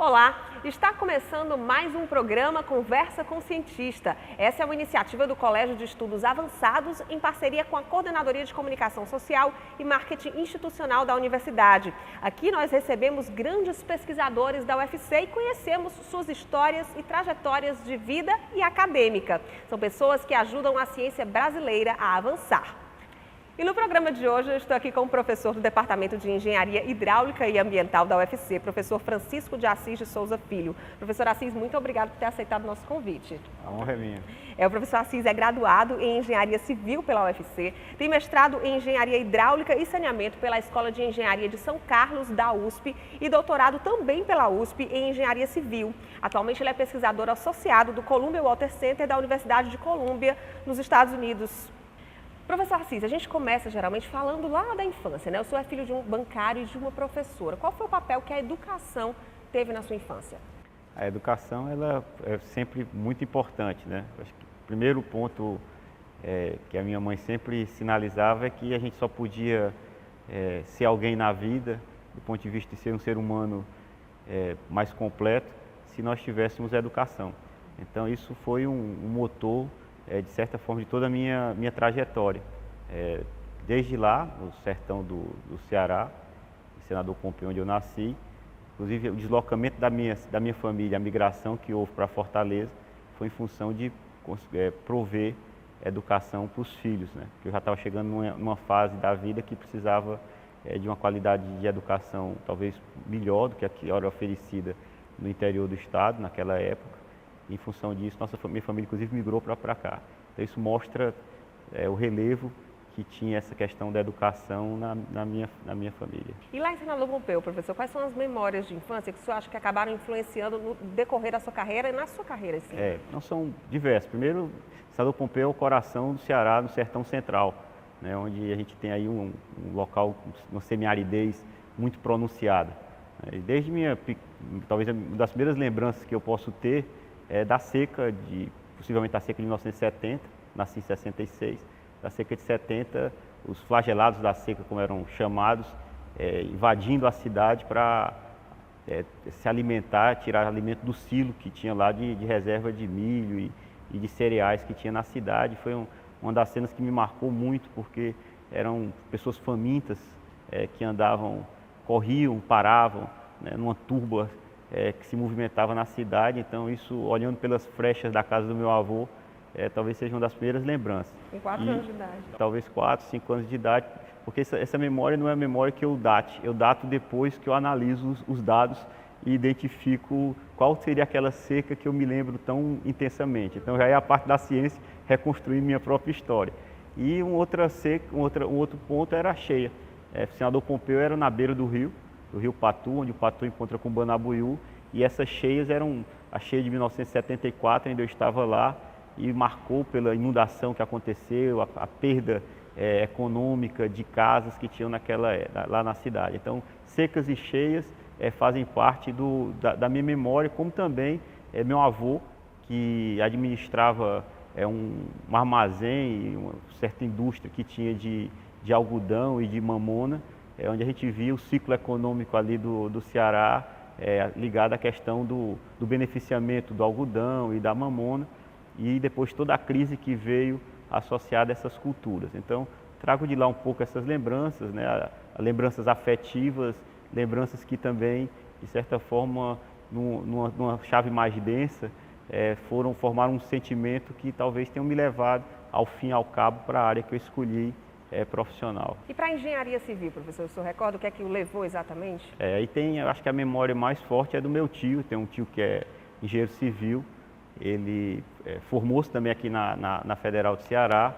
Olá, está começando mais um programa Conversa com Cientista. Essa é uma iniciativa do Colégio de Estudos Avançados em parceria com a Coordenadoria de Comunicação Social e Marketing Institucional da Universidade. Aqui nós recebemos grandes pesquisadores da UFC e conhecemos suas histórias e trajetórias de vida e acadêmica. São pessoas que ajudam a ciência brasileira a avançar. E no programa de hoje eu estou aqui com o professor do Departamento de Engenharia Hidráulica e Ambiental da UFC, professor Francisco de Assis de Souza Filho. Professor Assis, muito obrigado por ter aceitado o nosso convite. A honra é minha. O professor Assis é graduado em Engenharia Civil pela UFC, tem mestrado em Engenharia Hidráulica e Saneamento pela Escola de Engenharia de São Carlos, da USP, e doutorado também pela USP em Engenharia Civil. Atualmente ele é pesquisador associado do Columbia Water Center da Universidade de Colômbia, nos Estados Unidos. Professor Assis, a gente começa geralmente falando lá da infância, né? O senhor é filho de um bancário e de uma professora. Qual foi o papel que a educação teve na sua infância? A educação ela é sempre muito importante, né? Acho que o primeiro ponto que a minha mãe sempre sinalizava é que a gente só podia ser alguém na vida, do ponto de vista de ser um ser humano mais completo, se nós tivéssemos educação. Então isso foi um motor, de certa forma, de toda a minha trajetória. Desde lá, no sertão do Ceará, em Senador Pompeu, onde eu nasci, inclusive o deslocamento da minha família, a migração que houve para Fortaleza, foi em função de prover educação para os filhos, né? Porque eu já estava chegando numa fase da vida que precisava de uma qualidade de educação talvez melhor do que a que era oferecida no interior do estado, naquela época. Em função disso, minha família, inclusive, migrou para cá. Então, isso mostra o relevo que tinha essa questão da educação na minha família. E lá em Senador Pompeu, professor, quais são as memórias de infância que o senhor acha que acabaram influenciando no decorrer da sua carreira e na sua carreira em si? Não são diversos. Primeiro, Senador Pompeu é o coração do Ceará, no Sertão Central, né, onde a gente tem aí um local, uma semiaridez muito pronunciada. Desde talvez uma das primeiras lembranças que eu posso ter da seca, possivelmente da seca de 1970, nasci em 66, da seca de 70, os flagelados da seca, como eram chamados, invadindo a cidade para se alimentar, tirar alimento do silo que tinha lá de reserva de milho e de cereais que tinha na cidade. Foi uma das cenas que me marcou muito, porque eram pessoas famintas que andavam, corriam, paravam, né, numa turba que se movimentava na cidade. Então isso, olhando pelas frechas da casa do meu avô, talvez seja uma das primeiras lembranças. Com 4 anos de idade. Talvez 4, 5 anos de idade, porque essa memória não é a memória que eu dato depois que eu analiso os dados e identifico qual seria aquela seca que eu me lembro tão intensamente. Então já é a parte da ciência reconstruir minha própria história. E um outro ponto era a cheia. Senador Pompeu era na beira do Rio Patu, onde o Patu encontra com o Banabuiú, e essas cheias eram a cheia de 1974, ainda eu estava lá, e marcou pela inundação que aconteceu, a perda econômica de casas que tinham lá na cidade. Então, secas e cheias fazem parte da minha memória, como também meu avô, que administrava um armazém, uma certa indústria que tinha de algodão e de mamona, onde a gente via o ciclo econômico ali do Ceará ligado à questão do beneficiamento do algodão e da mamona, e depois toda a crise que veio associada a essas culturas. Então, trago de lá um pouco essas lembranças, né, lembranças afetivas, lembranças que também, de certa forma, numa chave mais densa, formaram um sentimento que talvez tenham me levado, ao fim e ao cabo, para a área que eu escolhi profissional. E para a engenharia civil, professor, o senhor recorda o que é que o levou exatamente? Aí eu acho que a memória mais forte é do meu tio. Tem um tio que é engenheiro civil, ele formou-se também aqui na Federal do Ceará,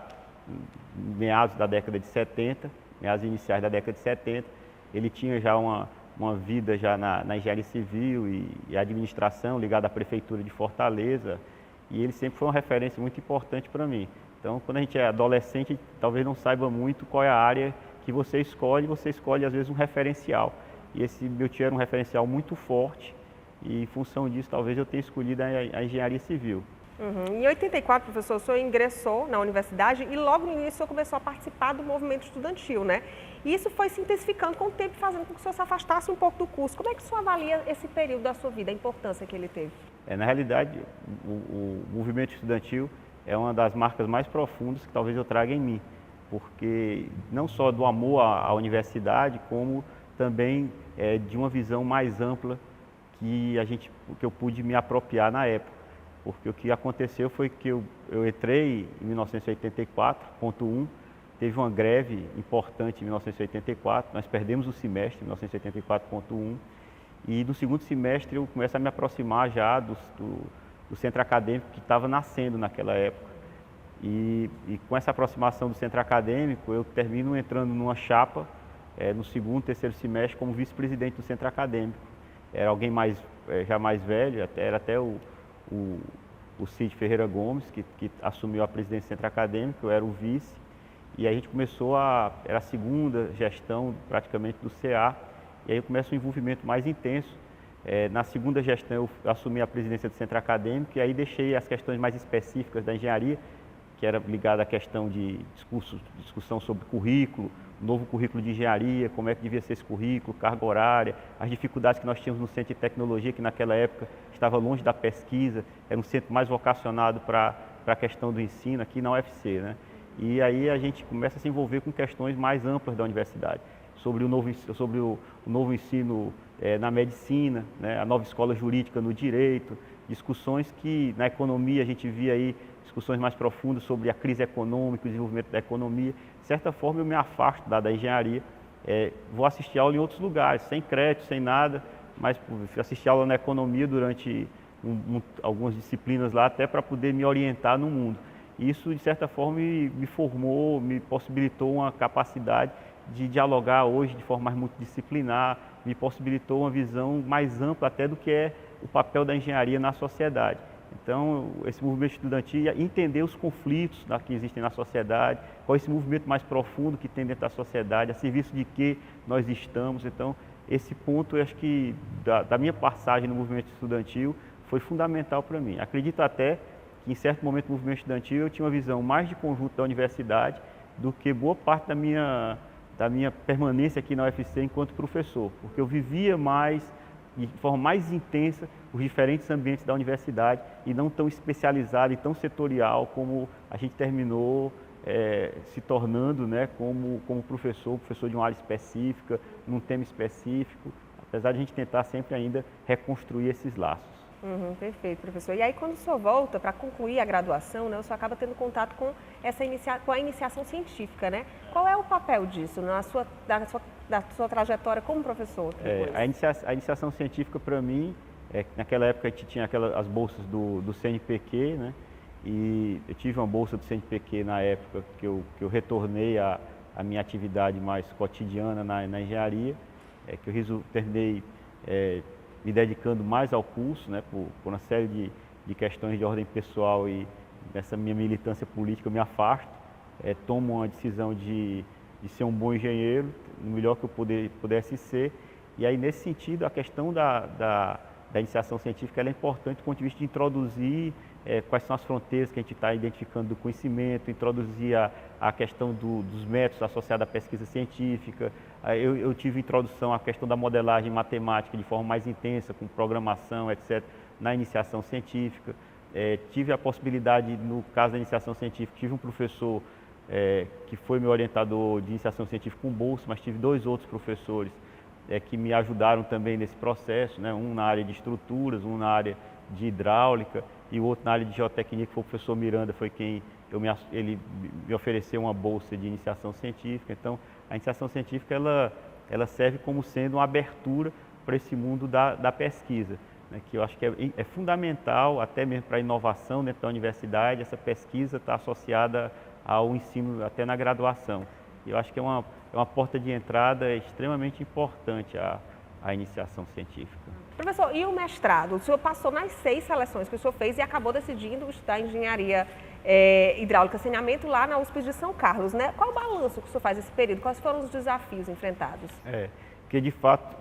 meados da década de 70, meados iniciais da década de 70. Ele tinha já uma vida já na engenharia civil e administração ligada à prefeitura de Fortaleza, e ele sempre foi uma referência muito importante para mim. Então, quando a gente é adolescente, talvez não saiba muito qual é a área que você escolhe às vezes um referencial. E esse meu tio era um referencial muito forte, e em função disso talvez eu tenha escolhido a engenharia civil. Em 84, professor, o senhor ingressou na universidade e logo no início o senhor começou a participar do movimento estudantil, né? E isso foi se intensificando com o tempo, fazendo com que o senhor se afastasse um pouco do curso. Como é que o senhor avalia esse período da sua vida, a importância que ele teve? Na realidade, o movimento estudantil é uma das marcas mais profundas que talvez eu traga em mim, porque não só do amor à universidade, como também de uma visão mais ampla que eu pude me apropriar na época. Porque o que aconteceu foi que eu entrei em 1984.1, teve uma greve importante em 1984, nós perdemos o semestre em 1984.1, e no segundo semestre eu começo a me aproximar já do centro acadêmico que estava nascendo naquela época. E com essa aproximação do centro acadêmico, eu termino entrando numa chapa, no segundo, terceiro semestre, como vice-presidente do centro acadêmico. Era alguém já mais velho, era até o Cid Ferreira Gomes, que assumiu a presidência do centro acadêmico, eu era o vice, e aí a gente começou era a segunda gestão praticamente do CA, e aí começa um envolvimento mais intenso. Na segunda gestão eu assumi a presidência do centro acadêmico, e aí deixei as questões mais específicas da engenharia, que era ligada à questão de discussão sobre currículo, novo currículo de engenharia, como é que devia ser esse currículo, carga horária, as dificuldades que nós tínhamos no Centro de Tecnologia, que naquela época estava longe da pesquisa, era um centro mais vocacionado para a questão do ensino aqui na UFC, né? E aí a gente começa a se envolver com questões mais amplas da universidade, sobre o novo ensino na medicina, né? A nova escola jurídica no direito, discussões que na economia a gente via aí, discussões mais profundas sobre a crise econômica, o desenvolvimento da economia. De certa forma, eu me afasto da engenharia, vou assistir aula em outros lugares, sem crédito, sem nada, mas assisti aula na economia durante algumas disciplinas lá, até para poder me orientar no mundo. E isso, de certa forma, me formou, me possibilitou uma capacidade de dialogar hoje de forma mais multidisciplinar, me possibilitou uma visão mais ampla até do que é o papel da engenharia na sociedade. Então, esse movimento estudantil, entender os conflitos que existem na sociedade, qual é esse movimento mais profundo que tem dentro da sociedade, a serviço de que nós estamos. Então, esse ponto, eu acho que da minha passagem no movimento estudantil foi fundamental para mim. Acredito até que, em certo momento do movimento estudantil, eu tinha uma visão mais de conjunto da universidade do que boa parte da minha permanência aqui na UFC enquanto professor, porque eu vivia de forma mais intensa os diferentes ambientes da universidade e não tão especializado e tão setorial como a gente terminou se tornando, né, como professor de uma área específica, num tema específico, apesar de a gente tentar sempre ainda reconstruir esses laços. Perfeito, professor. E aí, quando o senhor volta para concluir a graduação, né, o senhor acaba tendo contato com a iniciação científica, né? Qual é o papel disso da sua trajetória como professor? A iniciação científica, para mim, naquela época a gente tinha as bolsas do CNPq, né? E eu tive uma bolsa do CNPq na época que eu retornei à minha atividade mais cotidiana na engenharia, que eu terminei me dedicando mais ao curso, né, por uma série de questões de ordem pessoal, e nessa minha militância política eu me afasto, tomo uma decisão de ser um bom engenheiro, o melhor que eu pudesse ser. E aí, nesse sentido, a questão da iniciação científica ela é importante do ponto de vista de introduzir quais são as fronteiras que a gente está identificando do conhecimento, introduzir a questão dos métodos associados à pesquisa científica. Eu tive introdução à questão da modelagem matemática de forma mais intensa, com programação, etc., na iniciação científica. Tive a possibilidade, no caso da iniciação científica, tive um professor que foi meu orientador de iniciação científica com bolsa, mas tive 2 outros professores que me ajudaram também nesse processo, né? Um na área de estruturas, um na área de hidráulica e o outro na área de geotecnia, que foi o professor Miranda, foi quem ele me ofereceu uma bolsa de iniciação científica. Então, a iniciação científica ela serve como sendo uma abertura para esse mundo da pesquisa, né? Que eu acho que é fundamental, até mesmo para a inovação dentro da universidade. Essa pesquisa está associada ao ensino até na graduação. E eu acho que é uma porta de entrada extremamente importante a iniciação científica. Professor, e o mestrado? O senhor passou nas 6 seleções que o senhor fez e acabou decidindo estudar engenharia hidráulica e saneamento lá na USP de São Carlos, né? Qual o balanço que o senhor faz nesse período? Quais foram os desafios enfrentados? Porque de fato,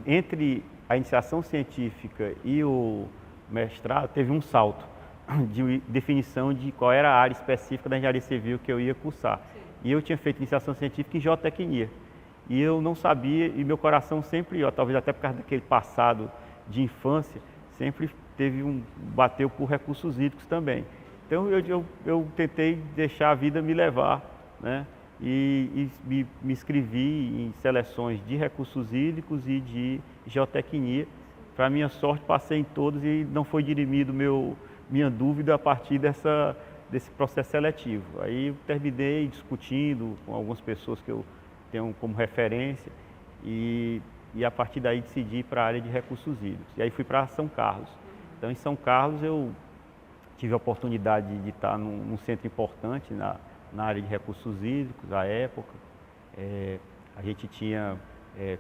entre a iniciação científica e o mestrado, teve um salto, de definição de qual era a área específica da engenharia civil que eu ia cursar. E eu tinha feito iniciação científica em geotecnia. E eu não sabia, e meu coração sempre, talvez até por causa daquele passado de infância, sempre bateu por recursos hídricos também. Então eu tentei deixar a vida me levar, né? E me inscrevi em seleções de recursos hídricos e de geotecnia. Para minha sorte, passei em todos e não foi dirimido minha dúvida a partir desse processo seletivo. Aí eu terminei discutindo com algumas pessoas que eu tenho como referência e a partir daí decidi ir para a área de recursos hídricos. E aí fui para São Carlos. Então, em São Carlos, eu tive a oportunidade de estar num centro importante na área de recursos hídricos, à época. A gente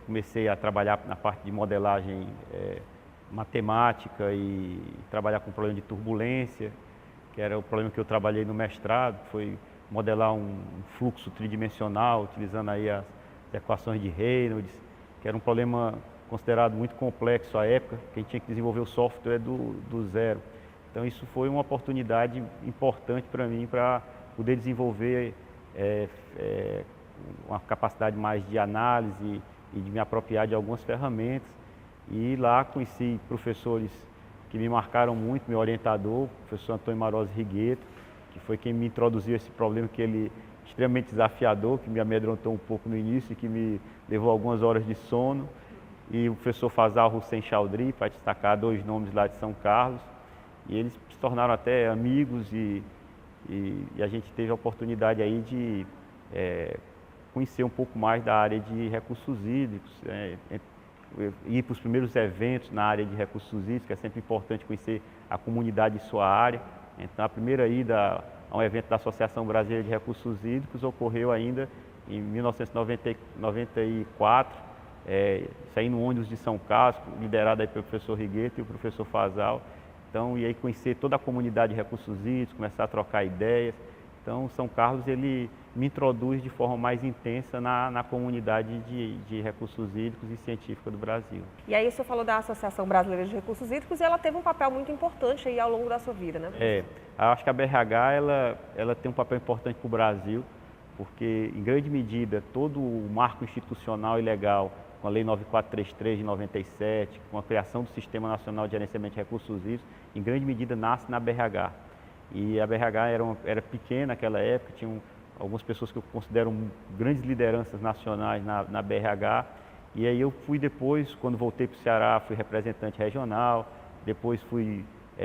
comecei a trabalhar na parte de modelagem matemática e trabalhar com problema de turbulência, que era o problema que eu trabalhei no mestrado, foi modelar um fluxo tridimensional, utilizando aí as equações de Reynolds, que era um problema considerado muito complexo à época, que a gente tinha que desenvolver o software do zero. Então isso foi uma oportunidade importante para mim, para poder desenvolver uma capacidade mais de análise e de me apropriar de algumas ferramentas. E lá conheci professores que me marcaram muito, meu orientador, o professor Antônio Maroz Rigueto, que foi quem me introduziu esse problema que ele extremamente desafiador, que me amedrontou um pouco no início e que me levou algumas horas de sono. E o professor Fazal Hussein Chaudhry, para destacar dois nomes lá de São Carlos. E eles se tornaram até amigos e a gente teve a oportunidade aí de conhecer um pouco mais da área de recursos hídricos, ir para os primeiros eventos na área de recursos hídricos, que é sempre importante conhecer a comunidade de sua área. Então, a primeira ida a um evento da Associação Brasileira de Recursos Hídricos ocorreu ainda em 1994, saí no ônibus de São Carlos, liderado aí pelo professor Rigueto e o professor Fazal. Então, e aí conhecer toda a comunidade de recursos hídricos, começar a trocar ideias. Então, São Carlos, ele me introduz de forma mais intensa na comunidade de recursos hídricos e científica do Brasil. E aí, o senhor falou da Associação Brasileira de Recursos Hídricos e ela teve um papel muito importante aí ao longo da sua vida, né? Acho que a BRH, ela tem um papel importante para o Brasil, porque, em grande medida, todo o marco institucional e legal, com a Lei 9433 de 97, com a criação do Sistema Nacional de Gerenciamento de Recursos Hídricos, em grande medida nasce na BRH. E a BRH era pequena naquela época, tinham algumas pessoas que eu considero grandes lideranças nacionais na BRH. E aí eu fui depois, quando voltei para o Ceará, fui representante regional, depois fui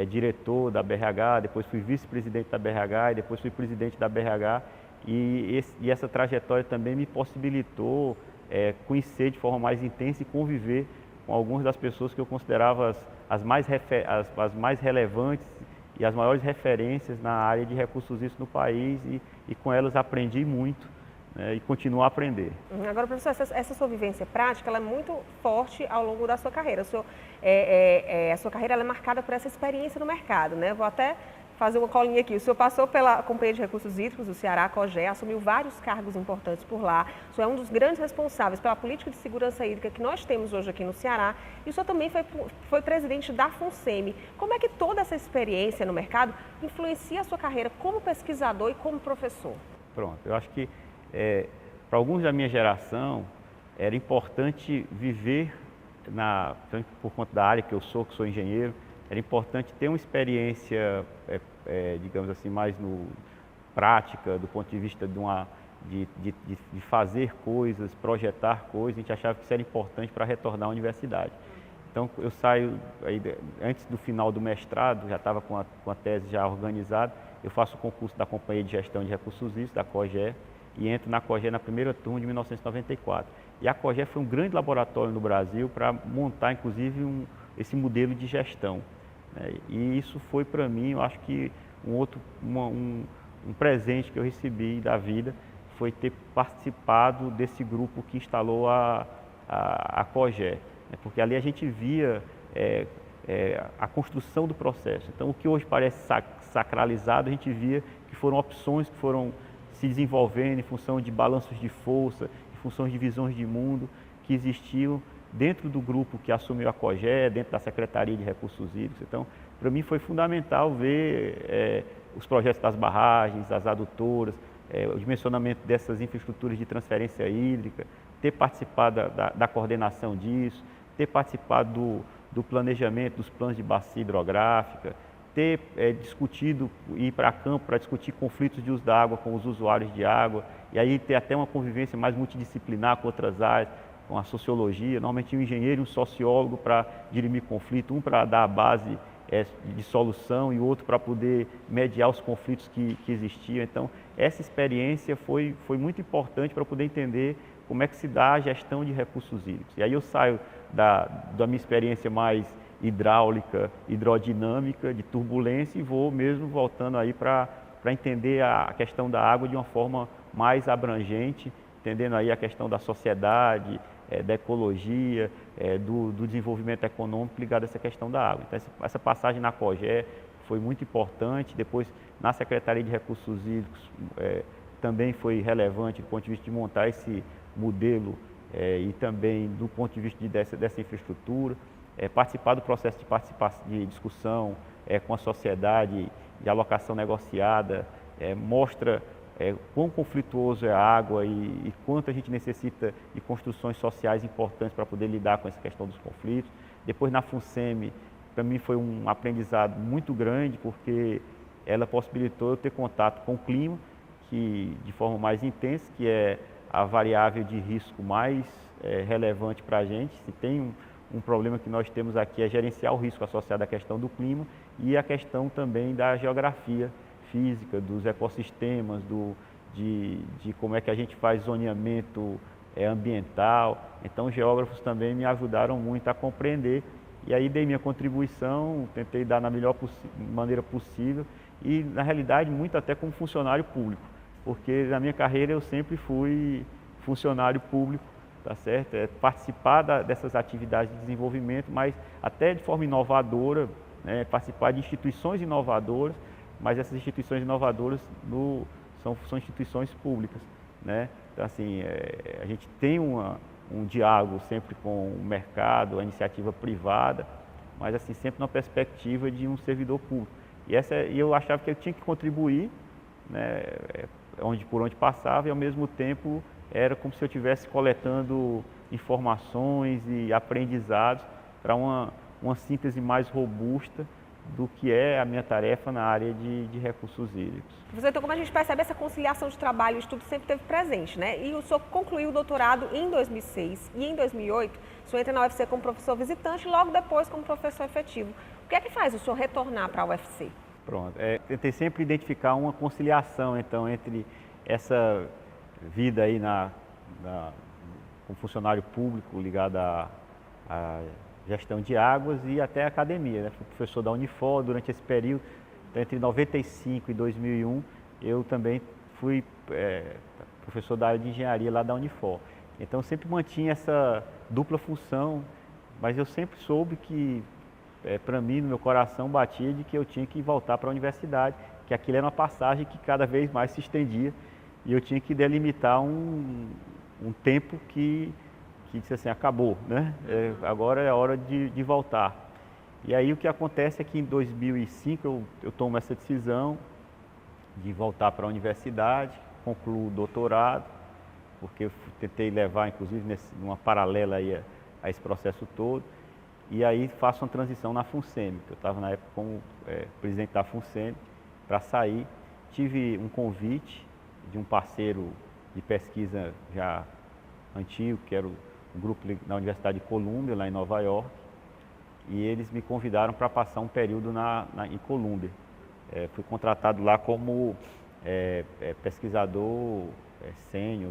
diretor da BRH, depois fui vice-presidente da BRH e depois fui presidente da BRH. E essa trajetória também me possibilitou conhecer de forma mais intensa e conviver com algumas das pessoas que eu considerava as mais relevantes e as maiores referências na área de recursos hídricos no país e com elas aprendi muito, né, e continuo a aprender. Agora, professor, essa sua vivência prática ela é muito forte ao longo da sua carreira. A sua carreira ela é marcada por essa experiência no mercado, né? Vou até fazer uma colinha aqui. O senhor passou pela Companhia de Recursos Hídricos do Ceará, COGE, assumiu vários cargos importantes por lá. O senhor é um dos grandes responsáveis pela política de segurança hídrica que nós temos hoje aqui no Ceará. E o senhor também foi presidente da FUNSEMI. Como é que toda essa experiência no mercado influencia a sua carreira como pesquisador e como professor? Pronto, eu acho que para alguns da minha geração era importante viver, por conta da área que eu sou, que sou engenheiro, era importante ter uma experiência, digamos assim, mais prática, do ponto de vista de fazer coisas, projetar coisas. A gente achava que isso era importante para retornar à universidade. Então, eu saio, antes do final do mestrado, já estava com a tese já organizada, eu faço o concurso da Companhia de Gestão de Recursos Hídricos, da COGE, e entro na COGE na primeira turma de 1994. E a COGE foi um grande laboratório no Brasil para montar, inclusive, esse modelo de gestão. E isso foi para mim, eu acho que um presente que eu recebi da vida foi ter participado desse grupo que instalou a COGE, porque ali a gente via a construção do processo. Então, o que hoje parece sacralizado, a gente via que foram opções que foram se desenvolvendo em função de balanços de força, em função de visões de mundo que existiam dentro do grupo que assumiu a COGE, dentro da Secretaria de Recursos Hídricos. Então, para mim foi fundamental ver os projetos das barragens, as adutoras, o dimensionamento dessas infraestruturas de transferência hídrica, ter participado da coordenação disso, ter participado do planejamento dos planos de bacia hidrográfica, ter discutido, ir para campo para discutir conflitos de uso da água com os usuários de água, e aí ter até uma convivência mais multidisciplinar com outras áreas, com a sociologia, normalmente um engenheiro e um sociólogo para dirimir conflito, um para dar a base de solução e outro para poder mediar os conflitos que existiam. Então, essa experiência foi muito importante para poder entender como é que se dá a gestão de recursos hídricos. E aí eu saio da minha experiência mais hidráulica, hidrodinâmica, de turbulência, e vou mesmo voltando aí para entender a questão da água de uma forma mais abrangente, entendendo aí a questão da sociedade, da ecologia, do desenvolvimento econômico ligado a essa questão da água. Então, essa passagem na COGÉ foi muito importante. Depois, na Secretaria de Recursos Hídricos, também foi relevante do ponto de vista de montar esse modelo e também do ponto de vista dessa infraestrutura. Participar do processo de discussão com a sociedade, de alocação negociada, mostra quão conflituoso é a água e quanto a gente necessita de construções sociais importantes para poder lidar com essa questão dos conflitos. Depois, na FUNSEMI, para mim foi um aprendizado muito grande, porque ela possibilitou eu ter contato com o clima, que de forma mais intensa, que é a variável de risco mais relevante para a gente. Se tem um problema que nós temos aqui é gerenciar o risco associado à questão do clima e a questão também da geografia física, dos ecossistemas, de como é que a gente faz zoneamento ambiental. Então, os geógrafos também me ajudaram muito a compreender, e aí dei minha contribuição, tentei dar na melhor maneira possível e, na realidade, muito até como funcionário público, porque na minha carreira eu sempre fui funcionário público, tá certo? Participar dessas atividades de desenvolvimento, mas até de forma inovadora, né? Participar de instituições inovadoras, mas essas instituições inovadoras são instituições públicas, né? Então, assim, a gente tem um diálogo sempre com o mercado, a iniciativa privada, mas assim, sempre na perspectiva de um servidor público. E eu achava que eu tinha que contribuir, né, por onde passava, e ao mesmo tempo era como se eu estivesse coletando informações e aprendizados para uma síntese mais robusta do que é a minha tarefa na área de recursos hídricos. Professor, então, como a gente percebe, essa conciliação de trabalho e estudo sempre esteve presente, né? E o senhor concluiu o doutorado em 2006 e em 2008, o senhor entra na UFC como professor visitante e logo depois como professor efetivo. O que é que faz o senhor retornar para a UFC? Pronto, tentei sempre identificar uma conciliação, então, entre essa vida aí como funcionário público ligado à gestão de águas e até a academia, né? Fui professor da Unifor durante esse período, então, entre 95 e 2001, eu também fui professor da área de engenharia lá da Unifor. Então, eu sempre mantinha essa dupla função, mas eu sempre soube que, para mim, no meu coração, batia de que eu tinha que voltar para a universidade, que aquilo era uma passagem que cada vez mais se estendia e eu tinha que delimitar um tempo que disse assim, acabou, né? Agora é a hora de voltar. E aí o que acontece é que em 2005 eu tomo essa decisão de voltar para a universidade, concluo o doutorado, porque eu tentei levar, inclusive, numa paralela aí a esse processo todo, e aí faço uma transição na FUNSEMI, que eu estava na época como presidente da FUNSEMI, para sair. Tive um convite de um parceiro de pesquisa já antigo, que era o grupo na Universidade de Columbia, lá em Nova York, e eles me convidaram para passar um período em Columbia. Fui contratado lá como pesquisador sênior,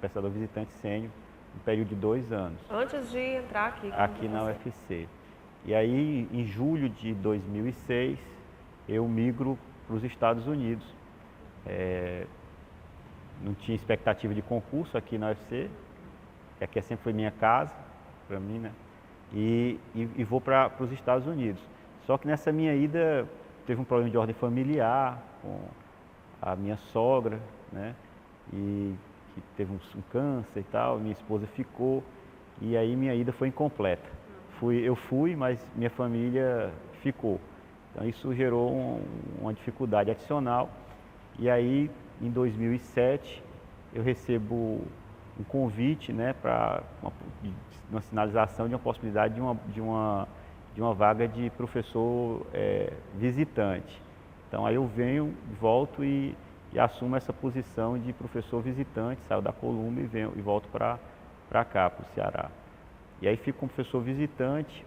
pesquisador visitante sênior, um período de 2 anos. Antes de entrar aqui na UFC. E aí, em julho de 2006, eu migro para os Estados Unidos. Não tinha expectativa de concurso aqui na UFC, que aqui sempre foi minha casa, para mim, né? E vou para os Estados Unidos. Só que nessa minha ida, teve um problema de ordem familiar com a minha sogra, né? E que teve um câncer e tal, minha esposa ficou, e aí minha ida foi incompleta. Eu fui, mas minha família ficou. Então isso gerou uma dificuldade adicional. E aí, em 2007, eu recebo um convite, né, para uma sinalização de uma possibilidade de uma vaga de professor visitante. Então aí eu venho, volto e assumo essa posição de professor visitante, saio da Columbia e volto para cá, para o Ceará. E aí fico como professor visitante,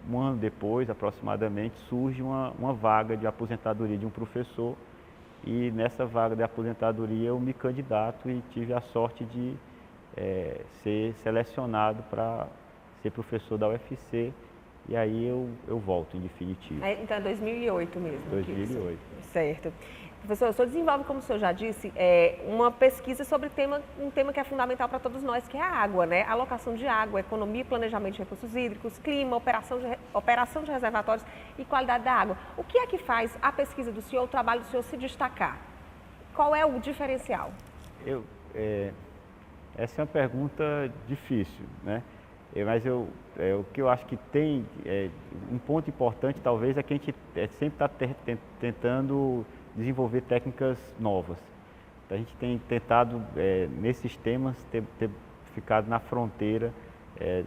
um ano depois, aproximadamente, surge uma vaga de aposentadoria de um professor. E nessa vaga de aposentadoria eu me candidato e tive a sorte de ser selecionado para ser professor da UFC. E aí eu volto em definitivo. Então é 2008 mesmo? 2008. Certo. Professor, o senhor desenvolve, como o senhor já disse, uma pesquisa sobre um tema que é fundamental para todos nós, que é a água, né? Alocação de água, economia e planejamento de recursos hídricos, clima, operação de reservatórios e qualidade da água. O que é que faz a pesquisa do senhor, o trabalho do senhor se destacar? Qual é o diferencial? Essa é uma pergunta difícil, né? Mas o que eu acho que tem, um ponto importante talvez é que a gente sempre está tentando desenvolver técnicas novas. Então, a gente tem tentado, nesses temas, ter ficado na fronteira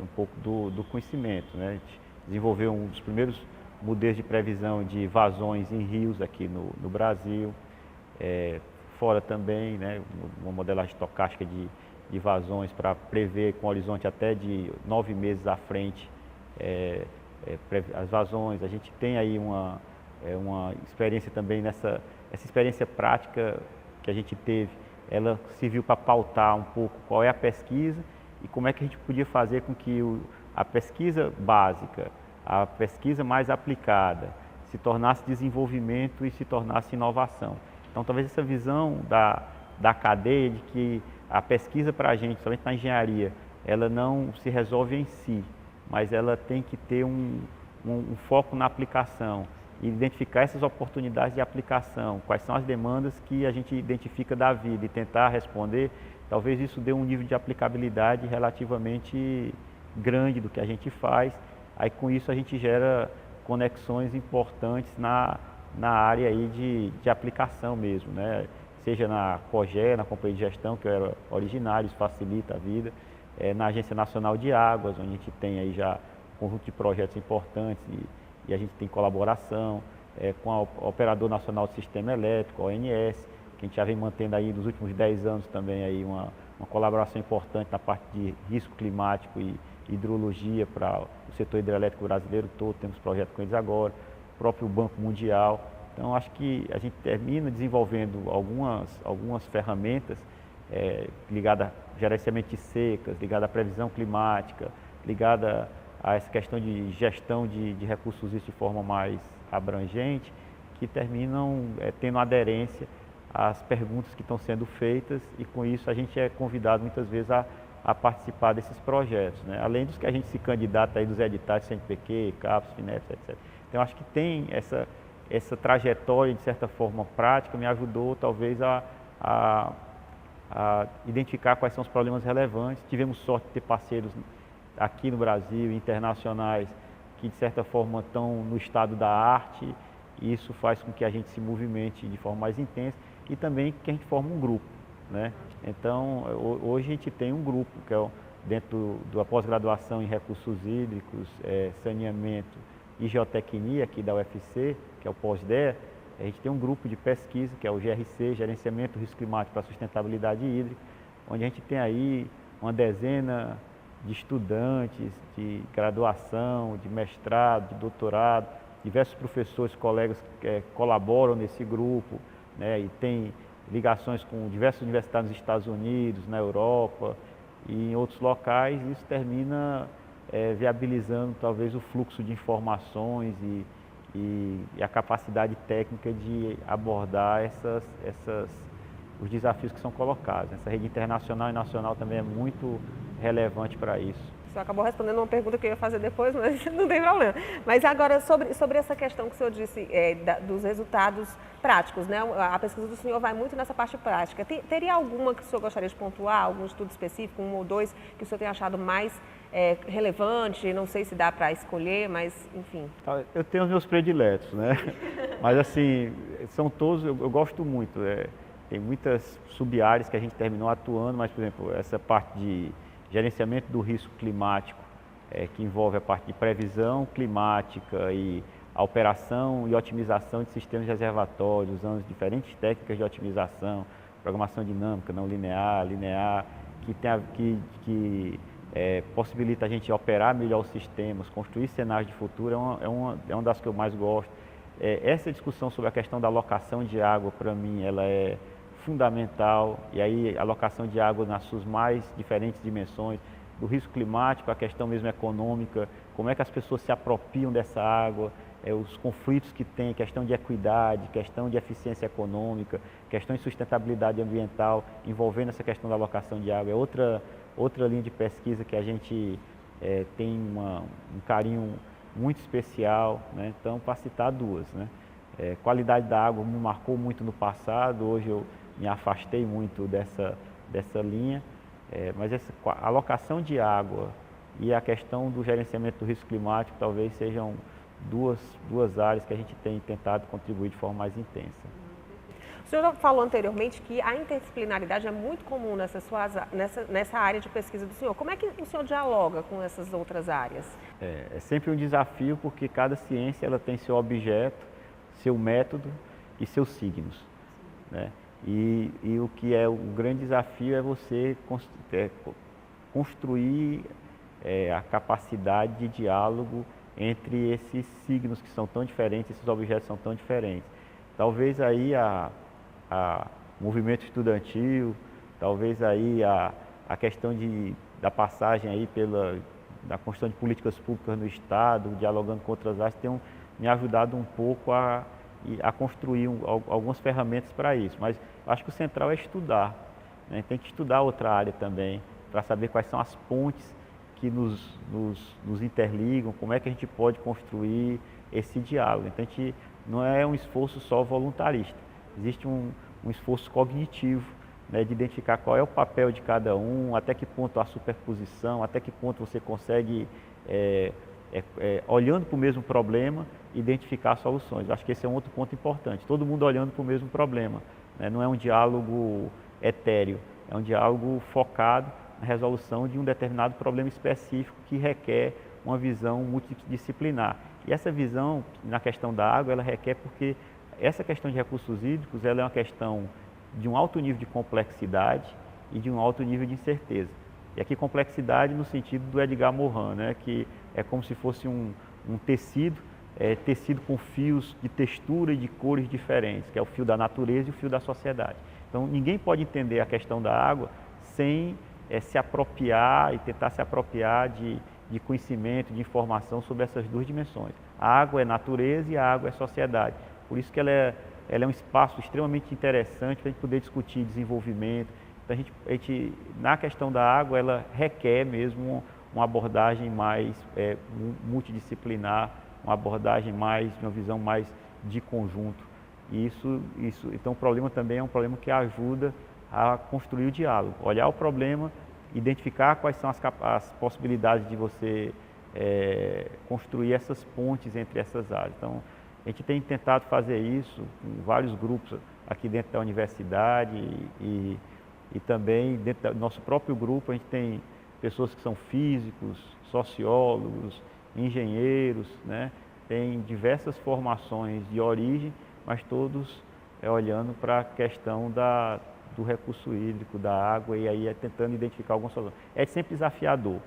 um pouco do conhecimento, né? A gente desenvolveu um dos primeiros modelos de previsão de vazões em rios aqui no Brasil, fora também, né? Uma modelagem estocástica de vazões para prever com horizonte até de 9 meses à frente as vazões. A gente tem aí uma experiência também essa experiência prática que a gente teve, ela serviu para pautar um pouco qual é a pesquisa e como é que a gente podia fazer com que a pesquisa básica, a pesquisa mais aplicada, se tornasse desenvolvimento e se tornasse inovação. Então, talvez essa visão da cadeia de que a pesquisa para a gente, somente na engenharia, ela não se resolve em si, mas ela tem que ter um foco na aplicação e identificar essas oportunidades de aplicação, quais são as demandas que a gente identifica da vida e tentar responder. Talvez isso dê um nível de aplicabilidade relativamente grande do que a gente faz. Aí com isso a gente gera conexões importantes na área aí de aplicação mesmo, né? Seja na COGÉ, na Companhia de Gestão, que eu era originário, isso facilita a vida, na Agência Nacional de Águas, onde a gente tem aí já um conjunto de projetos importantes e a gente tem colaboração com o Operador Nacional do Sistema Elétrico, ONS, que a gente já vem mantendo aí nos últimos 10 anos também aí uma colaboração importante na parte de risco climático e hidrologia para o setor hidrelétrico brasileiro todo, temos projetos com eles agora, o próprio Banco Mundial. Então, acho que a gente termina desenvolvendo algumas ferramentas ligadas a gerenciamento de secas, ligadas à previsão climática, ligadas a essa questão de gestão de recursos hídricos de forma mais abrangente, que terminam tendo aderência às perguntas que estão sendo feitas e, com isso, a gente é convidado muitas vezes a participar desses projetos, né? Além dos que a gente se candidata aí dos editais CNPq, CAPES, FINEP, etc. Então, acho que tem essa trajetória, de certa forma, prática, me ajudou talvez a identificar quais são os problemas relevantes. Tivemos sorte de ter parceiros aqui no Brasil, internacionais, que de certa forma estão no estado da arte, e isso faz com que a gente se movimente de forma mais intensa e também que a gente forme um grupo, né? Então, hoje a gente tem um grupo, que é dentro da pós-graduação em recursos hídricos, saneamento e geotecnia aqui da UFC, que é o pós-DEA. A gente tem um grupo de pesquisa, que é o GRC, Gerenciamento do Risco Climático para a Sustentabilidade Hídrica, onde a gente tem aí uma dezena de estudantes de graduação, de mestrado, de doutorado, diversos professores, colegas que colaboram nesse grupo, né, e tem ligações com diversas universidades nos Estados Unidos, na Europa e em outros locais, e isso termina viabilizando talvez o fluxo de informações e a capacidade técnica de abordar os desafios que são colocados. Essa rede internacional e nacional também é muito relevante para isso. Você acabou respondendo uma pergunta que eu ia fazer depois, mas não tem problema. Mas agora, sobre essa questão que o senhor disse, dos resultados práticos, né? A pesquisa do senhor vai muito nessa parte prática. Teria alguma que o senhor gostaria de pontuar, algum estudo específico, um ou dois, que o senhor tenha achado mais relevante? Não sei se dá para escolher, mas enfim. Eu tenho os meus prediletos, né? Mas assim, são todos, eu gosto muito. Tem muitas sub-áreas que a gente terminou atuando, mas, por exemplo, essa parte de gerenciamento do risco climático, que envolve a parte de previsão climática e a operação e otimização de sistemas de reservatórios, usando diferentes técnicas de otimização, programação dinâmica, não linear, que possibilita a gente operar melhor os sistemas, construir cenários de futuro, é uma das que eu mais gosto. Essa discussão sobre a questão da alocação de água, para mim, ela é fundamental, e aí a alocação de água nas suas mais diferentes dimensões, do risco climático, a questão mesmo econômica, como é que as pessoas se apropriam dessa água, os conflitos que tem, questão de equidade, questão de eficiência econômica, questão de sustentabilidade ambiental, envolvendo essa questão da alocação de água, é outra linha de pesquisa que a gente tem um carinho muito especial, né? Então, para citar duas, né? Qualidade da água me marcou muito no passado, hoje eu me afastei muito dessa linha, mas essa alocação de água e a questão do gerenciamento do risco climático talvez sejam duas áreas que a gente tem tentado contribuir de forma mais intensa. O senhor já falou anteriormente que a interdisciplinaridade é muito comum nessa área de pesquisa do senhor. Como é que o senhor dialoga com essas outras áreas? É sempre um desafio, porque cada ciência ela tem seu objeto, seu método e seus signos, né? E o que é o grande desafio é você construir a capacidade de diálogo entre esses signos que são tão diferentes, esses objetos são tão diferentes. Talvez aí o movimento estudantil, talvez aí a questão da passagem aí da construção de políticas públicas no Estado, dialogando com outras áreas, tenham me ajudado um pouco a construir algumas ferramentas para isso. Mas acho que o central é estudar, né? Tem que estudar outra área também, para saber quais são as pontes que nos interligam, como é que a gente pode construir esse diálogo. Então, não é um esforço só voluntarista, existe um esforço cognitivo, né, de identificar qual é o papel de cada um, até que ponto há superposição, até que ponto você consegue, olhando para o mesmo problema, identificar soluções. Acho que esse é um outro ponto importante, todo mundo olhando para o mesmo problema, né? Não é um diálogo etéreo, é um diálogo focado na resolução de um determinado problema específico que requer uma visão multidisciplinar. E essa visão, na questão da água, ela requer porque essa questão de recursos hídricos, ela é uma questão de um alto nível de complexidade e de um alto nível de incerteza. E aqui complexidade no sentido do Edgar Morin, né, que é como se fosse um tecido, tecido com fios de textura e de cores diferentes, que é o fio da natureza e o fio da sociedade. Então, ninguém pode entender a questão da água sem se apropriar e tentar se apropriar de conhecimento, de informação sobre essas duas dimensões. A água é natureza e a água é sociedade. Por isso que ela é um espaço extremamente interessante para a gente poder discutir desenvolvimento. Então, a gente, na questão da água, ela requer mesmo uma abordagem mais multidisciplinar, uma abordagem uma visão mais de conjunto. E então o problema também é um problema que ajuda a construir o diálogo, olhar o problema, identificar quais são as possibilidades de você construir essas pontes entre essas áreas. Então, a gente tem tentado fazer isso com vários grupos aqui dentro da universidade e também dentro do nosso próprio grupo. A gente tem pessoas que são físicos, sociólogos, engenheiros, né? Tem diversas formações de origem, mas todos olhando para a questão do recurso hídrico, da água, e aí tentando identificar algumas soluções. É sempre desafiador,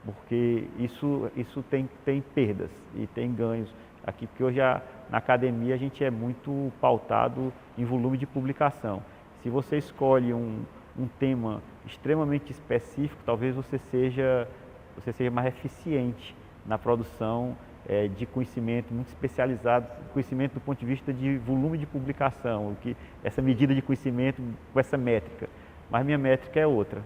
porque isso tem perdas e tem ganhos aqui, porque hoje na academia a gente é muito pautado em volume de publicação. Se você escolhe um tema extremamente específico, talvez você seja mais eficiente na produção de conhecimento muito especializado, conhecimento do ponto de vista de volume de publicação, essa medida de conhecimento com essa métrica. Mas minha métrica é outra,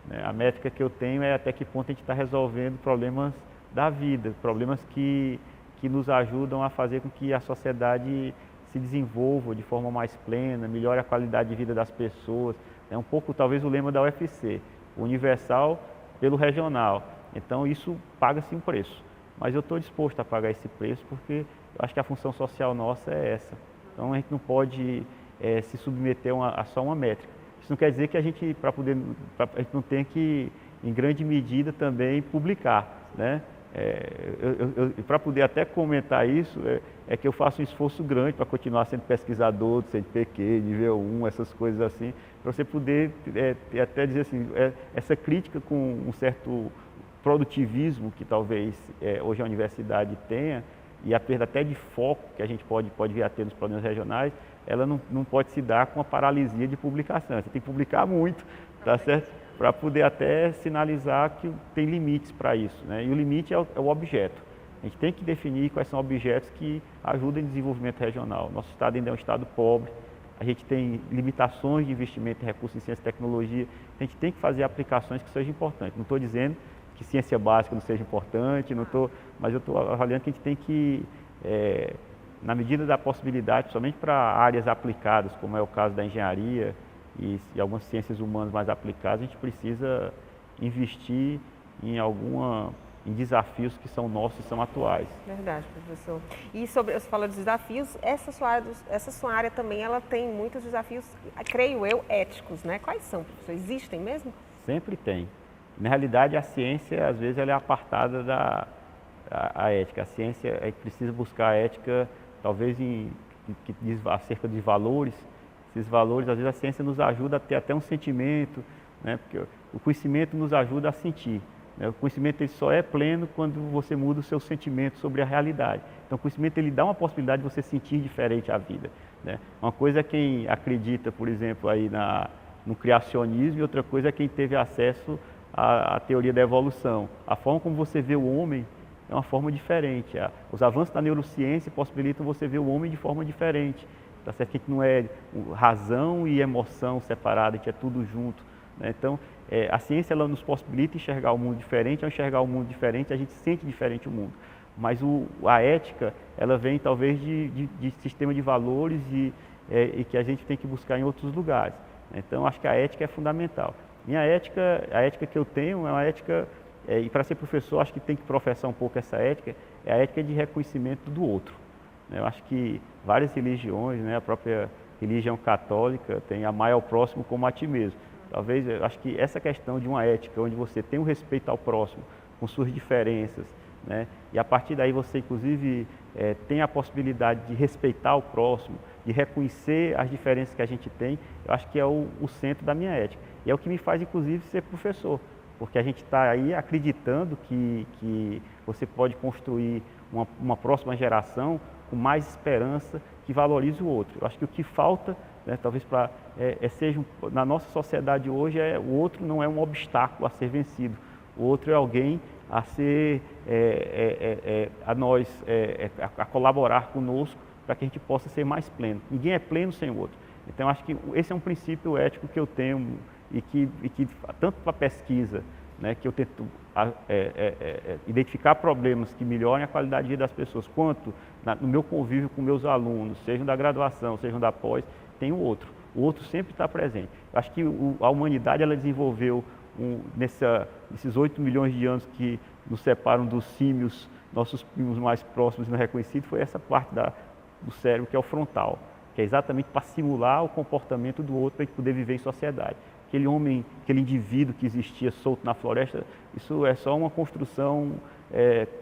né? A métrica que eu tenho é até que ponto a gente está resolvendo problemas da vida, problemas que nos ajudam a fazer com que a sociedade se desenvolva de forma mais plena, melhore a qualidade de vida das pessoas. É um pouco, talvez, o lema da UFC, universal pelo regional. Então, isso paga-se um preço. Mas eu estou disposto a pagar esse preço porque eu acho que a função social nossa é essa. Então, a gente não pode se submeter a só uma métrica. Isso não quer dizer que a gente, a gente não tem que, em grande medida, também publicar, né? Para poder até comentar isso, é que eu faço um esforço grande para continuar sendo pesquisador do CNPq, nível 1, essas coisas assim, para você poder até dizer assim, essa crítica com um certo produtivismo que talvez hoje a universidade tenha, e a perda até de foco que a gente pode vir a ter nos problemas regionais, ela não pode se dar com a paralisia de publicação. Você tem que publicar muito, tá certo? Para poder até sinalizar que tem limites para isso, né? E o limite é o objeto. A gente tem que definir quais são objetos que ajudam em desenvolvimento regional. Nosso estado ainda é um estado pobre, a gente tem limitações de investimento em recursos em ciência e tecnologia, a gente tem que fazer aplicações que sejam importantes. Não estou dizendo que ciência básica não seja importante, mas eu estou avaliando que a gente tem que, na medida da possibilidade, somente para áreas aplicadas, como é o caso da engenharia, e algumas ciências humanas mais aplicadas, a gente precisa investir em desafios que são nossos e são atuais. Verdade, professor. E sobre, você falou de desafios, essa sua área também, ela tem muitos desafios, creio eu, éticos, né? Quais são, professor? Existem mesmo? Sempre tem. Na realidade, a ciência, às vezes, ela é apartada da ética. A ciência precisa buscar a ética, talvez, que diz acerca de valores. Esses valores, às vezes a ciência nos ajuda a ter até um sentimento, né? Porque o conhecimento nos ajuda a sentir, né? O conhecimento ele só é pleno quando você muda o seu sentimento sobre a realidade. Então o conhecimento ele dá uma possibilidade de você sentir diferente a vida, né? Uma coisa é quem acredita, por exemplo, aí no criacionismo, e outra coisa é quem teve acesso à teoria da evolução. A forma como você vê o homem é uma forma diferente. Os avanços da neurociência possibilitam você ver o homem de forma diferente. Tá certo? Que a gente não é razão e emoção separada, a gente é tudo junto, né? Então, a ciência ela nos possibilita enxergar o mundo diferente, ao enxergar o mundo diferente, a gente sente diferente o mundo. Mas a ética, ela vem talvez de sistema de valores e que a gente tem que buscar em outros lugares, né? Então, acho que a ética é fundamental. A ética que eu tenho é uma ética, e para ser professor, acho que tem que professar um pouco essa ética, é a ética de reconhecimento do outro. Eu acho que várias religiões, né, a própria religião católica tem amar ao próximo como a ti mesmo. Talvez, eu acho que essa questão de uma ética onde você tem o respeito ao próximo, com suas diferenças, né, e a partir daí você, inclusive, tem a possibilidade de respeitar o próximo, de reconhecer as diferenças que a gente tem, eu acho que é o centro da minha ética. E é o que me faz, inclusive, ser professor, porque a gente está aí acreditando que você pode construir uma próxima geração com mais esperança, que valorize o outro. Eu acho que o que falta, né, talvez na nossa sociedade hoje, o outro não é um obstáculo a ser vencido. O outro é alguém a ser, a colaborar conosco para que a gente possa ser mais pleno. Ninguém é pleno sem o outro. Então, acho que esse é um princípio ético que eu tenho e que tanto para a pesquisa, né, que eu tento identificar problemas que melhorem a qualidade de vida das pessoas, quanto no meu convívio com meus alunos, sejam da graduação, sejam da pós, tem o outro. O outro sempre está presente. Eu acho que a humanidade ela desenvolveu, nesses 8 milhões de anos que nos separam dos símios, nossos primos mais próximos e não reconhecidos, foi essa parte do cérebro que é o frontal, que é exatamente para simular o comportamento do outro para a gente poder viver em sociedade. Aquele homem, aquele indivíduo que existia solto na floresta, isso é só uma construção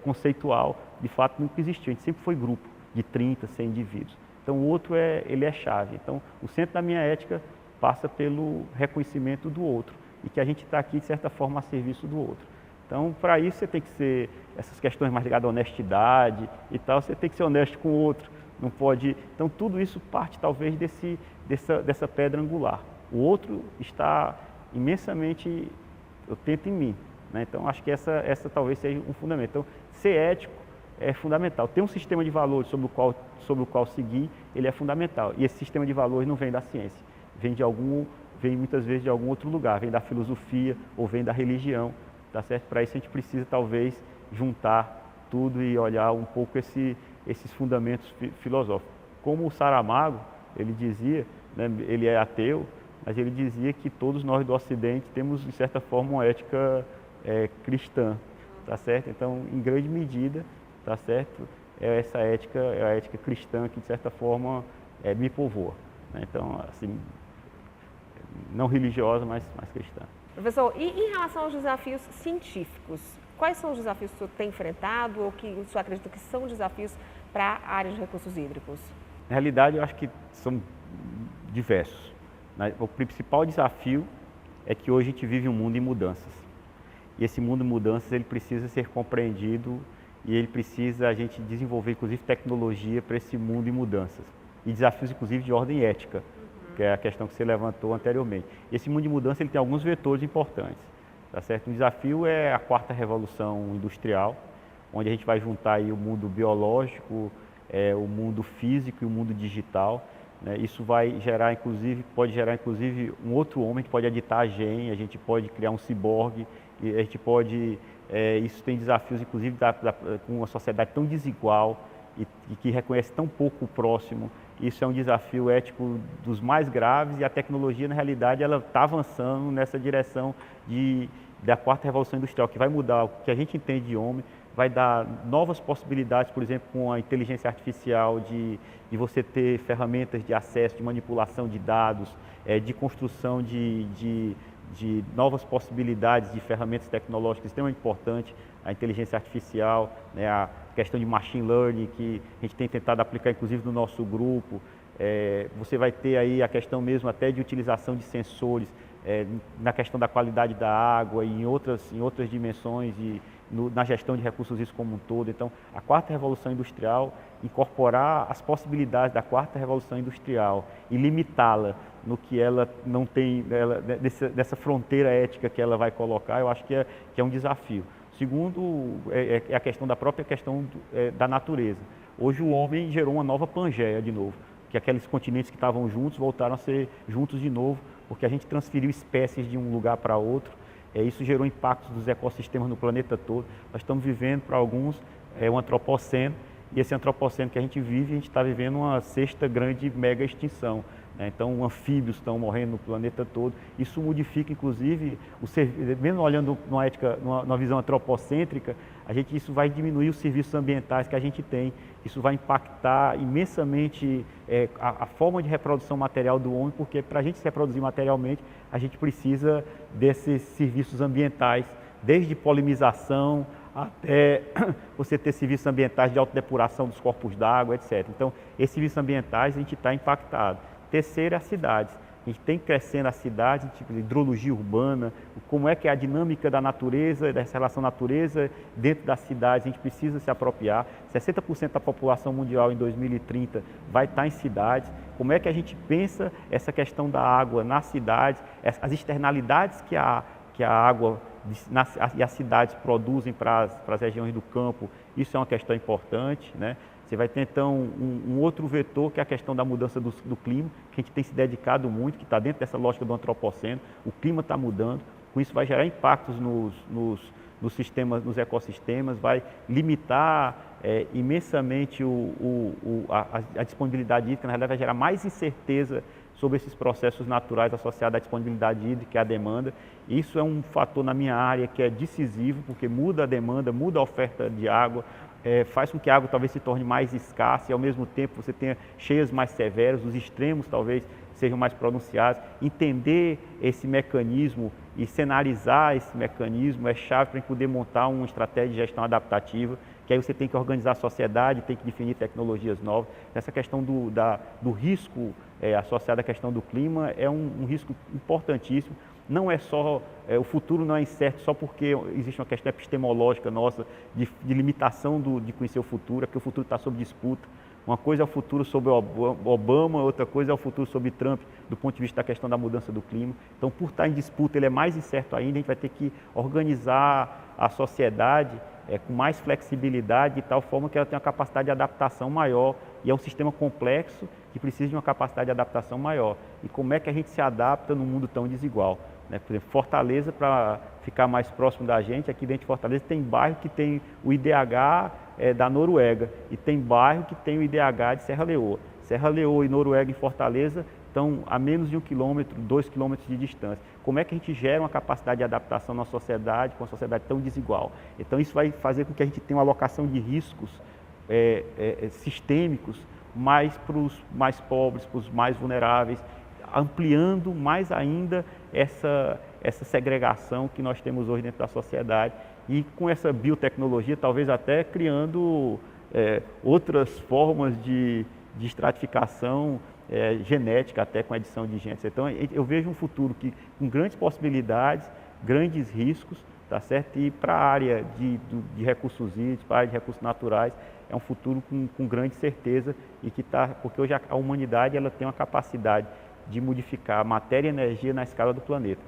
conceitual, de fato nunca existiu, a gente sempre foi grupo de 30, 100 indivíduos. Então o outro ele é chave. Então o centro da minha ética passa pelo reconhecimento do outro e que a gente está aqui de certa forma a serviço do outro. Então para isso você tem que ser, essas questões mais ligadas à honestidade e tal, você tem que ser honesto com o outro, não pode, então tudo isso parte talvez dessa pedra angular. O outro está imensamente, eu tento em mim, né? Então acho que essa talvez seja um fundamento. Então ser ético é fundamental. Ter um sistema de valores sobre o qual seguir, ele é fundamental. E esse sistema de valores não vem da ciência, vem de algum vem muitas vezes de algum outro lugar, vem da filosofia ou vem da religião, tá certo? Para isso a gente precisa talvez juntar tudo e olhar um pouco esses fundamentos filosóficos. Como o Saramago, ele dizia, né, ele é ateu, mas ele dizia que todos nós do Ocidente temos, de certa forma, uma ética cristã, tá certo? Então, em grande medida, tá certo? É a ética cristã que, de certa forma, me povoa, né? Então, assim, não religiosa, mas cristã. Professor, e em relação aos desafios científicos, quais são os desafios que o senhor tem enfrentado ou que o senhor acredita que são desafios para a área de recursos hídricos? Na realidade, eu acho que são diversos. O principal desafio é que hoje a gente vive um mundo em mudanças. E esse mundo em mudanças, ele precisa ser compreendido e ele precisa a gente desenvolver, inclusive, tecnologia para esse mundo em mudanças. E desafios, inclusive, de ordem ética, que é a questão que você levantou anteriormente. E esse mundo de mudança, ele tem alguns vetores importantes, tá certo? Um desafio é a quarta revolução industrial, onde a gente vai juntar aí o mundo biológico, o mundo físico e o mundo digital, né? Isso vai gerar, inclusive, pode gerar, inclusive, um outro homem que pode editar a gente pode criar um ciborgue, e a gente pode, isso tem desafios, inclusive, com uma sociedade tão desigual e que reconhece tão pouco o próximo. Isso é um desafio ético dos mais graves e a tecnologia, na realidade, ela está avançando nessa direção da quarta revolução industrial, que vai mudar o que a gente entende de homem, vai dar novas possibilidades, por exemplo, com a inteligência artificial, de você ter ferramentas de acesso, de manipulação de dados, de construção de novas possibilidades de ferramentas tecnológicas extremamente importantes, a inteligência artificial, né, a questão de machine learning, que a gente tem tentado aplicar, inclusive, no nosso grupo. Você vai ter aí a questão mesmo até de utilização de sensores, na questão da qualidade da água e em outras dimensões e na gestão de recursos hídricos como um todo. Então, a quarta revolução industrial, incorporar as possibilidades da quarta revolução industrial e limitá-la no que ela não tem, dessa fronteira ética que ela vai colocar, eu acho que é um desafio. Segundo, é a questão da própria questão da natureza. Hoje o homem gerou uma nova Pangeia de novo, que aqueles continentes que estavam juntos voltaram a ser juntos de novo, porque a gente transferiu espécies de um lugar para outro. Isso gerou impactos dos ecossistemas no planeta todo. Nós estamos vivendo, para alguns, um antropoceno, e esse antropoceno que a gente vive, a gente está vivendo uma sexta grande mega extinção, né? Então, anfíbios estão morrendo no planeta todo. Isso modifica, inclusive, mesmo olhando numa ética, numa visão antropocêntrica, isso vai diminuir os serviços ambientais que a gente tem. Isso vai impactar imensamente a forma de reprodução material do homem, porque para a gente se reproduzir materialmente, a gente precisa desses serviços ambientais, desde polinização até você ter serviços ambientais de autodepuração dos corpos d'água, etc. Então, esses serviços ambientais a gente está impactado. Terceiro é as cidades. A gente tem crescendo as cidades, tipo de hidrologia urbana, como é que é a dinâmica da natureza, dessa relação natureza dentro das cidades, a gente precisa se apropriar. 60% da população mundial em 2030 vai estar em cidades. Como é que a gente pensa essa questão da água nas cidades, as externalidades que a água e as cidades produzem para as regiões do campo, isso é uma questão importante, né? Você vai ter, então, um outro vetor, que é a questão da mudança do clima, que a gente tem se dedicado muito, que está dentro dessa lógica do antropoceno. O clima está mudando, com isso vai gerar impactos nos sistemas, nos ecossistemas, vai limitar imensamente a disponibilidade hídrica, na realidade vai gerar mais incerteza sobre esses processos naturais associados à disponibilidade hídrica e à demanda. Isso é um fator na minha área que é decisivo, porque muda a demanda, muda a oferta de água, faz com que a água talvez se torne mais escassa e ao mesmo tempo você tenha cheias mais severas, os extremos talvez sejam mais pronunciados. Entender esse mecanismo e cenarizar esse mecanismo é chave para poder montar uma estratégia de gestão adaptativa, que aí você tem que organizar a sociedade, tem que definir tecnologias novas. Essa questão do risco associado à questão do clima é um risco importantíssimo. Não é só, o futuro não é incerto só porque existe uma questão epistemológica nossa de limitação de conhecer o futuro, é porque o futuro está sob disputa. Uma coisa é o futuro sobre Obama, outra coisa é o futuro sobre Trump, do ponto de vista da questão da mudança do clima. Então, por estar em disputa, ele é mais incerto ainda, a gente vai ter que organizar a sociedade com mais flexibilidade, de tal forma que ela tenha uma capacidade de adaptação maior E é um sistema complexo que precisa de uma capacidade de adaptação maior. E como é que a gente se adapta num mundo tão desigual? Né? Por exemplo, Fortaleza, para ficar mais próximo da gente, aqui dentro de Fortaleza tem bairro que tem o IDH da Noruega e tem bairro que tem o IDH de Serra Leoa. Serra Leoa e Noruega em Fortaleza estão a menos de 1 quilômetro, 2 quilômetros de distância. Como é que a gente gera uma capacidade de adaptação na sociedade, com uma sociedade tão desigual? Então isso vai fazer com que a gente tenha uma alocação de riscos sistêmicos mais para os mais pobres, para os mais vulneráveis, ampliando mais ainda essa segregação que nós temos hoje dentro da sociedade e com essa biotecnologia talvez até criando outras formas de estratificação genética, até com edição de genes. Então eu vejo um futuro com grandes possibilidades, grandes riscos, tá certo? E para a área de recursos hídricos, para a área de recursos naturais, é um futuro com grande certeza e porque hoje a humanidade ela tem uma capacidade de modificar matéria e energia na escala do planeta.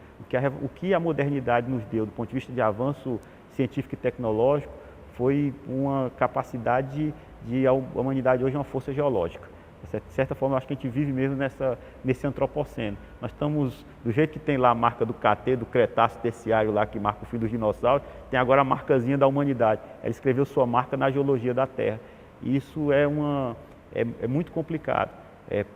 O que a modernidade nos deu do ponto de vista de avanço científico e tecnológico foi uma capacidade de a humanidade hoje é uma força geológica. De certa forma, eu acho que a gente vive mesmo nesse antropoceno. Nós estamos, do jeito que tem lá a marca do KT, do Cretáceo Terciário, lá que marca o fim dos dinossauros, tem agora a marcazinha da humanidade. Ela escreveu sua marca na geologia da Terra. E isso é muito complicado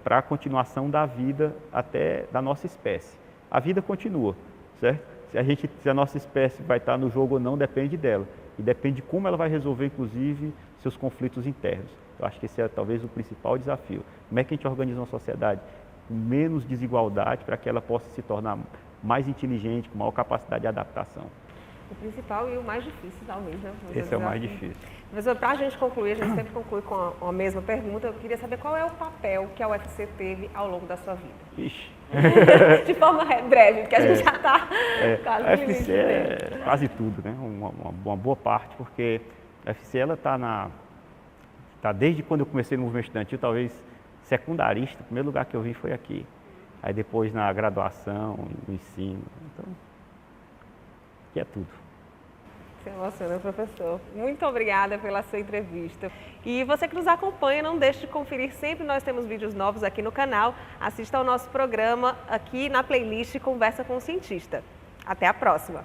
para a continuação da vida até da nossa espécie. A vida continua, certo? Se a nossa espécie vai estar no jogo ou não, depende dela. E depende de como ela vai resolver, inclusive, seus conflitos internos. Eu acho que esse é talvez o principal desafio. Como é que a gente organiza uma sociedade com menos desigualdade para que ela possa se tornar mais inteligente, com maior capacidade de adaptação? O principal e o mais difícil, talvez, né? Esse é o mais difícil. Professor, para a gente concluir, a gente sempre conclui com a mesma pergunta. Eu queria saber qual é o papel que a UFC teve ao longo da sua vida. Ixi. De forma breve, porque a gente já está quase no A UFC limite. é quase tudo, né? Uma boa parte, porque a UFC ela tá desde quando eu comecei no movimento estudantil, talvez secundarista, o primeiro lugar que eu vim foi aqui. Aí depois na graduação, no ensino. Então, aqui é tudo. Se emociona, professor. Muito obrigada pela sua entrevista. E você que nos acompanha, não deixe de conferir sempre, nós temos vídeos novos aqui no canal. Assista ao nosso programa aqui na playlist Conversa com o Cientista. Até a próxima!